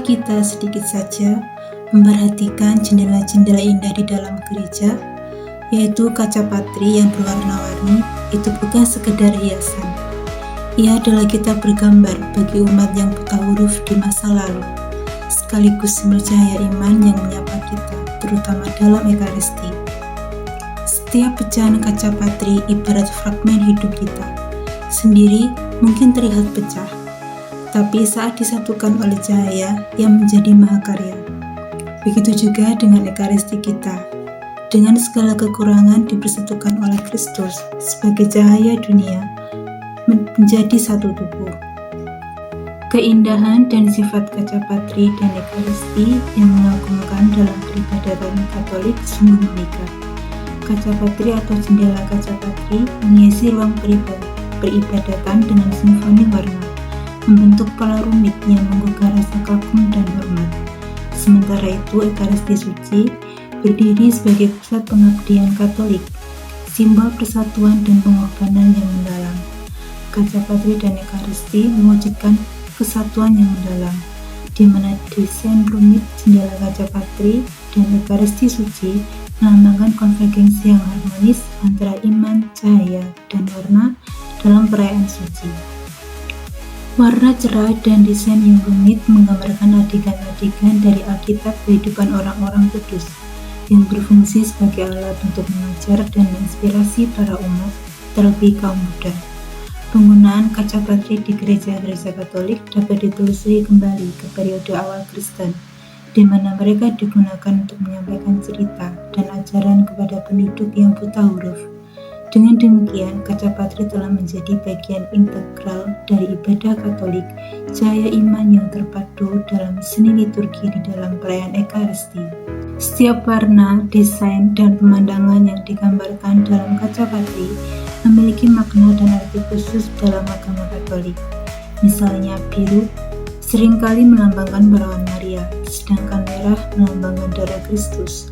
kita sedikit saja memperhatikan jendela-jendela indah di dalam gereja, yaitu kaca patri yang berwarna-warni, itu bukan sekedar hiasan. Ia adalah kitab bergambar bagi umat yang buta huruf di masa lalu, sekaligus simbol cahaya iman yang menyapa kita, terutama dalam Ekaristi. Setiap pecahan kaca patri ibarat fragmen hidup kita. Sendiri mungkin terlihat pecah, tapi saat disatukan oleh cahaya yang menjadi mahakarya. Begitu juga dengan Ekaristi kita, dengan segala kekurangan dipersatukan oleh Kristus sebagai cahaya dunia, menjadi satu tubuh. Keindahan dan sifat kaca patri dan Ekaristi yang mengagumkan dalam peribadatan Katolik sungguh memikat. Kaca patri atau jendela kaca patri mengisi ruang peribadatan dengan simfoni warna, membentuk pola rumit yang menggugah rasa kagum dan hormat. Sementara itu, Ekaristi Suci berdiri sebagai pusat pengabdian Katolik, simbol persatuan dan pengorbanan yang mendalam. Kaca patri dan Ekaristi mewujudkan kesatuan yang mendalam, di mana desain rumit jendela kaca patri dan Ekaristi Suci melambangkan konvergensi yang harmonis antara iman, cahaya, dan warna dalam perayaan suci. Warna cerah dan desain yang rumit menggambarkan adegan-adegan dari Alkitab kehidupan orang-orang kudus yang berfungsi sebagai alat untuk mengajar dan menginspirasi para umat, terlebih kaum muda. Penggunaan kaca patri di gereja-gereja Katolik dapat ditelusuri kembali ke periode awal Kristen, di mana mereka digunakan untuk menyampaikan cerita dan ajaran kepada penduduk yang buta huruf. Dengan demikian, kaca patri telah menjadi bagian integral dari ibadah Katolik, cahaya iman yang terpadu dalam seni liturgi di dalam perayaan Ekaristi. Setiap warna, desain, dan pemandangan yang digambarkan dalam kaca patri memiliki makna dan arti khusus dalam agama Katolik. Misalnya biru seringkali melambangkan perawan Maria, sedangkan merah melambangkan darah Kristus.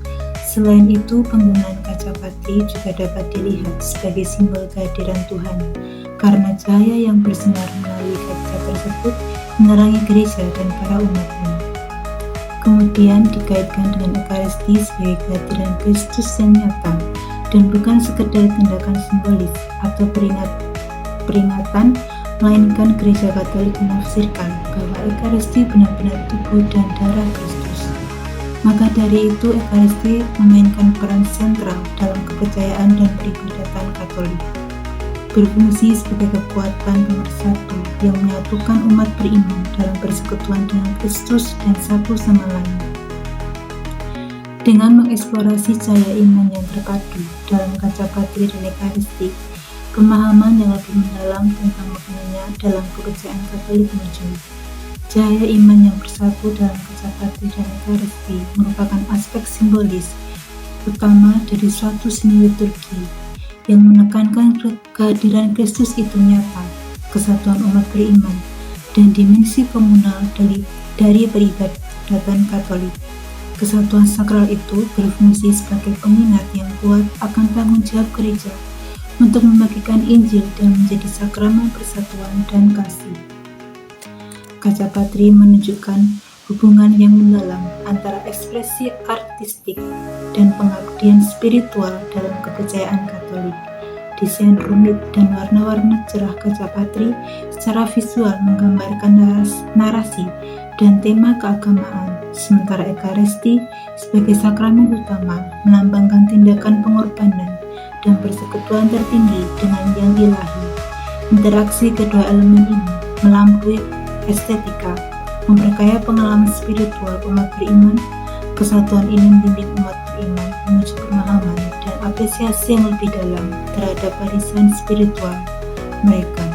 Selain itu, penggunaan kaca patri juga dapat dilihat sebagai simbol kehadiran Tuhan, karena cahaya yang bersinar melalui kaca tersebut menerangi gereja dan para umatnya. Kemudian dikaitkan dengan Ekaristi sebagai kehadiran Kristus yang nyata, dan bukan sekedar tindakan simbolis atau peringatan, melainkan gereja Katolik menafsirkan bahwa Ekaristi benar-benar tubuh dan darah Kristus. Maka dari itu, Ekaristi memainkan peran sentral dalam kepercayaan dan peribadatan Katolik, berfungsi sebagai kekuatan pemersatu yang menyatukan umat beriman dalam persekutuan dengan Kristus dan satu sama lain. Dengan mengeksplorasi cahaya iman yang terpadu dalam kaca patri dan Ekaristi, pemahaman yang lebih mendalam tentang maknanya dalam kepercayaan Katolik muncul. Cahaya iman yang bersatu dalam kaca patri dan Ekaristi merupakan aspek simbolis utama dari suatu seni liturgi yang menekankan kehadiran Kristus itu nyata, kesatuan umat beriman, dan dimensi komunal dari peribadatan Katolik. Kesatuan sakral itu berfungsi sebagai pengingat yang kuat akan tanggung jawab gereja untuk membagikan Injil dan menjadi sakramen persatuan dan kasih. Kaca patri menunjukkan hubungan yang mendalam antara ekspresi artistik dan pengabdian spiritual dalam kepercayaan Katolik. Desain rumit dan warna-warna cerah kaca patri secara visual menggambarkan narasi dan tema keagamaan, sementara Ekaristi sebagai sakramen utama melambangkan tindakan pengorbanan dan persekutuan tertinggi dengan yang ilahi. Interaksi kedua elemen ini melampaui estetika, memperkaya pengalaman spiritual umat beriman. Kesatuan ini membimbing umat beriman menuju pemahaman dan apresiasi yang lebih dalam terhadap warisan spiritual mereka.